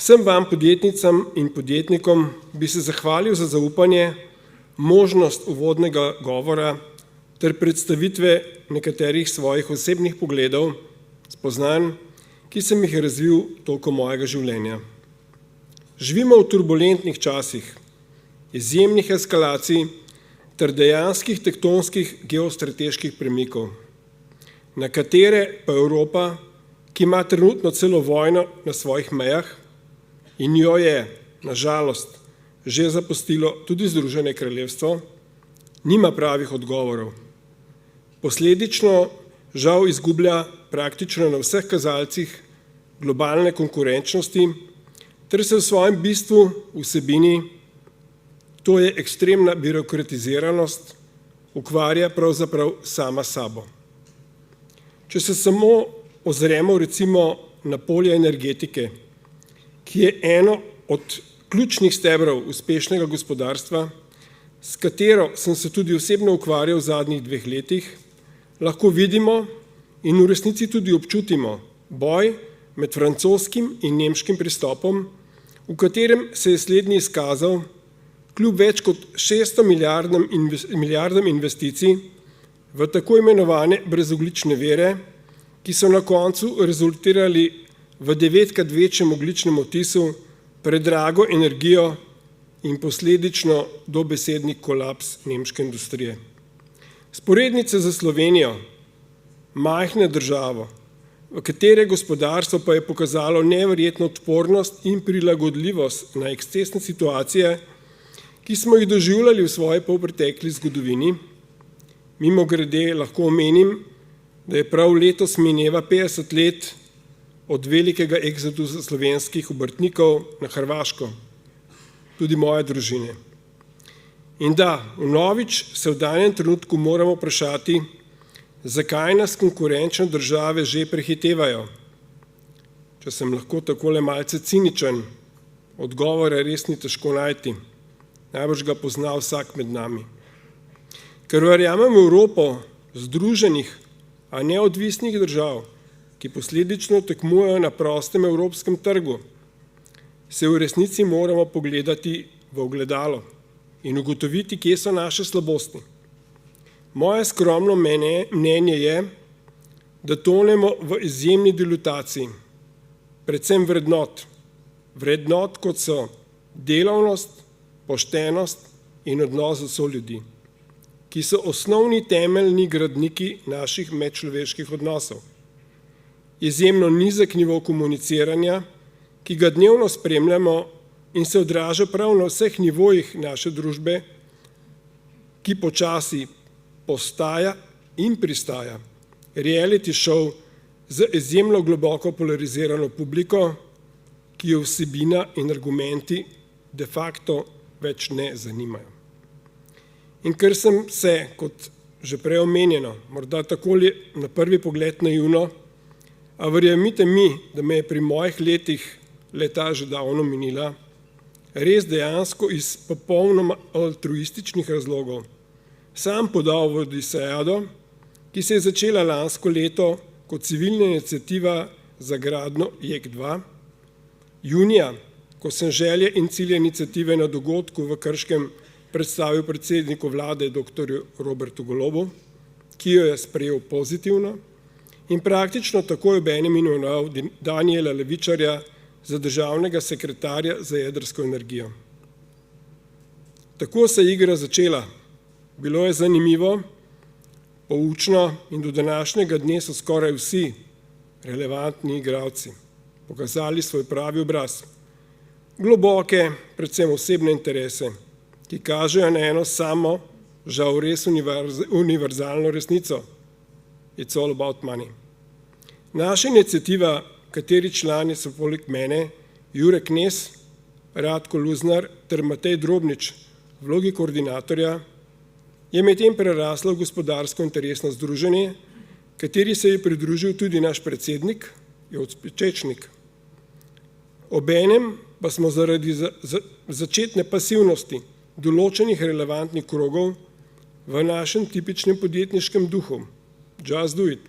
Vsem vam, podjetnicam in podjetnikom, bi se zahvalil za zaupanje, možnost uvodnega govora ter predstavitve nekaterih svojih osebnih pogledov, spoznanj, ki sem jih razvil tokom mojega življenja. Živimo v turbulentnih časih, izjemnih eskalacij ter dejanskih tektonskih geostrateških premikov, na katere pa Evropa, ki ima trenutno celo vojno na svojih mejah in jo je, na žalost, že zapustilo tudi Združeno kraljestvo, nima pravih odgovorov. Posledično žal izgublja praktično na vseh kazalcih globalne konkurenčnosti ter se v svojem bistvu, vsebini, to je ekstremna birokratiziranost, ukvarja pravzaprav sama sabo. Če se samo ozremo recimo na polje energetike, ki je eno od ključnih stebrov uspešnega gospodarstva, s katero sem se tudi osebno ukvarjal v zadnjih 2 letih, lahko vidimo in v resnici tudi občutimo boj med francoskim in nemškim pristopom, v katerem se je slednji izkazal kljub več kot 600 milijardam investicij v tako imenovane brezogljične vire, ki so na koncu rezultirali v 9-krat večjem ogljičnem odtisu, predrago energijo in posledično dobesedni kolaps nemške industrije. Vzporednice za Slovenijo, majhno državo, v katere gospodarstvo pa je pokazalo neverjetno odpornost in prilagodljivost na ekscesne situacije, ki smo jih doživljali v svoji polpretekli zgodovini. Mimogrede lahko omenim, da je prav letos mineva 50 let od velikega eksodusa slovenskih obrtnikov na Hrvaško, tudi moje družine. In da, vnovič se v danem trenutku moramo vprašati, zakaj nas konkurenčne države že prehitevajo. Če sem lahko takole malce ciničen, odgovore res ni težko najti. Najbrž ga pozna vsak med nami. Ker verjamem v Evropo združenih, a neodvisnih držav, ki posledično tekmujejo na prostem evropskem trgu, se v resnici moramo pogledati v ogledalo in ugotoviti, kje so naše slabosti. Moje skromno mnenje je, da tonemo v izjemni dilutaciji, predvsem vrednot kot so delavnost, poštenost in odnos do soljudi, ki so osnovni temeljni gradniki naših medčloveških odnosov. Izjemno nizek nivo komuniciranja, ki ga dnevno spremljamo in se odraža prav na vseh nivojih naše družbe, ki počasi postaja in pristaja reality show z izjemno globoko polarizirano publiko, ki jo vsebina in argumenti de facto več ne zanimajo. In ker sem se, kot že prej omenjeno, morda takole na prvi pogled naivno, a verjemite mi, da me je pri mojih letih leta že davno minila, res dejansko iz popolnoma altruističnih razlogov sam podal v odisejado, ki se je začela lansko leto kot civilna iniciativa za gradnjo JEK2, junija, ko sem želje in cilje iniciative na dogodku v Krškem predstavil predsedniku vlade dr. Robertu Golobu, ki jo je sprejel pozitivno in praktično takoj obenem imenoval Danijela Levičarja za državnega sekretarja za jedrsko energijo. Tako se je igra začela. Bilo je zanimivo, poučno in do današnjega dne so skoraj vsi relevantni igralci pokazali svoj pravi obraz. Globoke, predvsem osebne interese, ki kažejo na eno samo, žal res univerzalno resnico. It's all about money. Naša iniciativa, kateri člani so poleg mene, Jure Knez, Radko Luznar ter Matej Drobnič v vlogi koordinatorja, je medtem prerasla v gospodarsko interesno združenje, kateri se je pridružil tudi naš predsednik, Joc Pečečnik. Obenem pa smo zaradi začetne pasivnosti določenih relevantnih krogov v našem tipičnem podjetniškem duhu, just do it,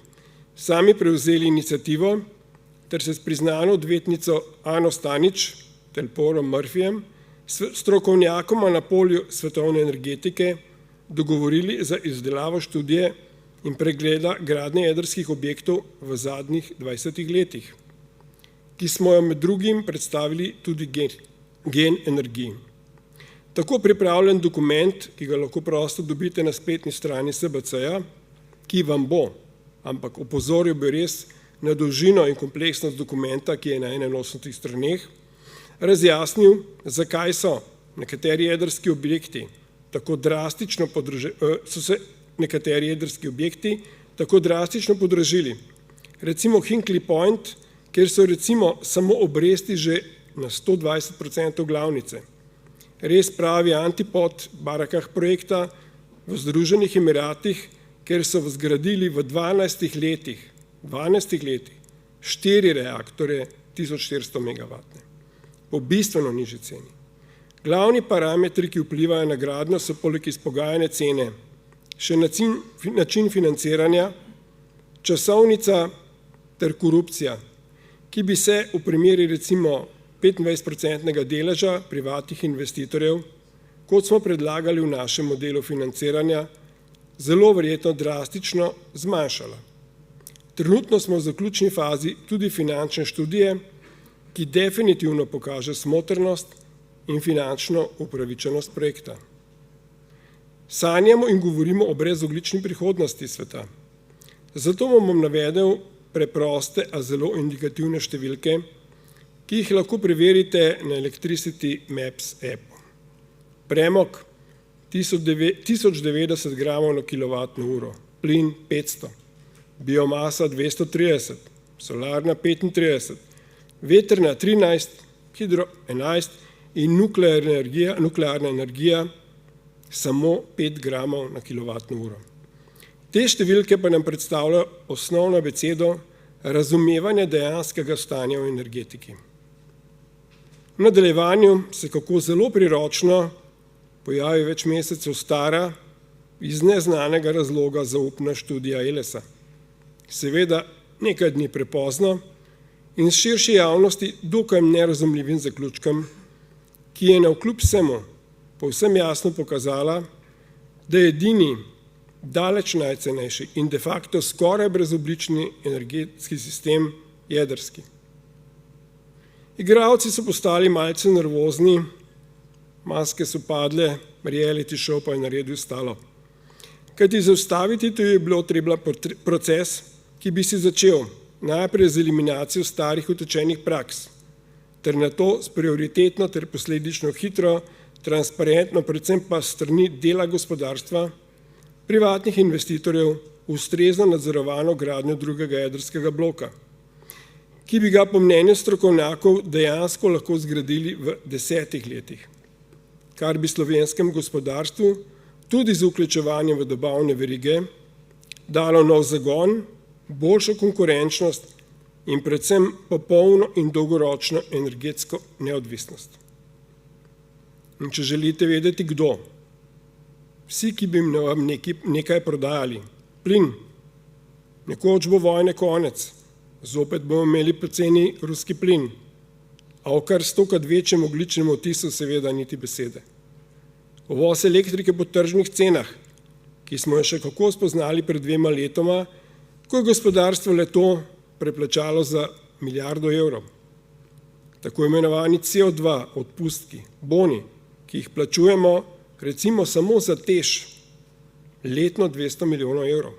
sami prevzeli iniciativo ter se s priznano odvetnico Ano Stanič ter Paulom Murphyjem, strokovnjakoma na polju svetovne energetike, dogovorili za izdelavo študije in pregleda gradnje jedrskih objektov v zadnjih 20 letih, ki smo jo med drugim predstavili tudi Gen energiji. Tako pripravljen dokument, ki ga lahko prosto dobite na spletni strani SBC-ja, ki vam bo, ampak opozoril bi res na dolžino in kompleksnost dokumenta, ki je na 81 straneh, razjasnil, zakaj so nekateri jedrski objekti tako drastično podražili. Recimo Hinkley Point, kjer so recimo samo obresti že na 120% glavnice. Res pravi antipod Barakah projekta v Združenih Emiratih, kjer so zgradili v 12 letih 4 reaktorje 1400 megavatne, po bistveno nižji ceni. Glavni parametri, ki vplivajo na gradnjo, so poleg izpogajane cene še način financiranja, časovnica ter korupcija, ki bi se v primeri recimo 25% deleža privatnih investitorjev, kot smo predlagali v našem modelu financiranja, zelo verjetno drastično zmanjšala. Trenutno smo v zaključni fazi tudi finančne študije, ki definitivno pokaže smotrnost in finančno upravičenost projekta. Sanjamo in govorimo o brezogljični prihodnosti sveta. Zato bom navedel preproste, a zelo indikativne številke, ki jih lahko preverite na Electricity Maps appu. Premog 1090 gramov na kilovatno uro, plin 500, biomasa 230, solarna 35, vetrna 13, hidro 11 in nuklearna energija samo 5 gramov na kilovatno uro. Te številke pa nam predstavljajo osnovno abecedo razumevanja dejanskega stanja v energetiki. V nadaljevanju se kako zelo priročno pojavi več mesecev stara, iz neznanega razloga zaupna študija Elesa. Seveda nekaj dni prepozno in širši javnosti dokaj nerazumljivim zaključkom, ki je navkljub vsemu povsem jasno pokazala, da je edini, daleč najcenejši in de facto skoraj brezogljični energetski sistem jedrski. Igralci so postali malce nervozni, maske so padle, reality show pa je naredil stalo. Kajti zaustaviti to je bilo treba proces, ki bi se začel najprej z eliminacijo starih utečenih praks, ter nato s prioritetno ter posledično hitro, transparentno, predvsem pa strani dela gospodarstva, privatnih investitorjev, ustrezno nadzorovano gradnjo drugega jedrskega bloka, ki bi ga po mnenju strokovnjakov dejansko lahko zgradili v 10 letih, kar bi slovenskemu gospodarstvu tudi z vključevanjem v dobavne verige dalo nov zagon, boljšo konkurenčnost in predvsem popolno in dolgoročno energetsko neodvisnost. In če želite vedeti, kdo, vsi, ki bi vam nekaj prodajali, plin, nekoč bo vojne konec, zopet bomo imeli poceni ruski plin, a o kar 100-krat večjem ogljičnem odtisu seveda niti besede. Uvoz elektrike po tržnih cenah, ki smo jo še kako spoznali pred 2 letoma, ko je gospodarstvo le-to preplačalo za milijardo evrov. Tako imenovani CO2 odpustki, boni, ki jih plačujemo recimo samo za TEŠ, letno 200 milijonov evrov.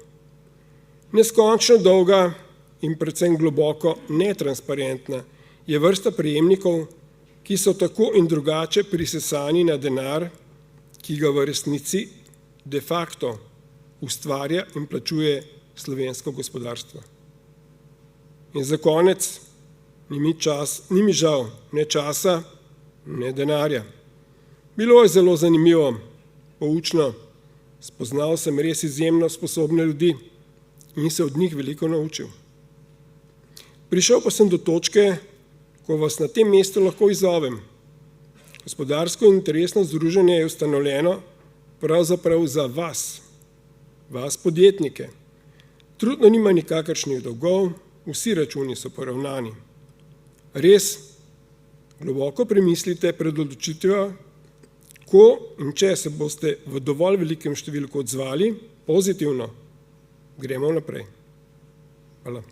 Neskončno dolga in predvsem globoko netransparentna je vrsta prejemnikov, ki so tako in drugače prisesani na denar, ki ga v resnici de facto ustvarja in plačuje slovensko gospodarstvo. In za konec, ni mi žal ne časa, ne denarja. Bilo je zelo zanimivo, poučno, spoznal sem res izjemno sposobne ljudi in se od njih veliko naučil. Prišel pa sem do točke, ko vas na tem mestu lahko izzovem. Gospodarsko in interesno združenje je ustanovljeno pravzaprav za vas podjetnike. Trudno nima nikakršnih dolgov, vsi računi so poravnani. Res globoko premislite pred odločitvijo, ko in če se boste v dovolj velikem številku odzvali pozitivno, gremo naprej. Hvala.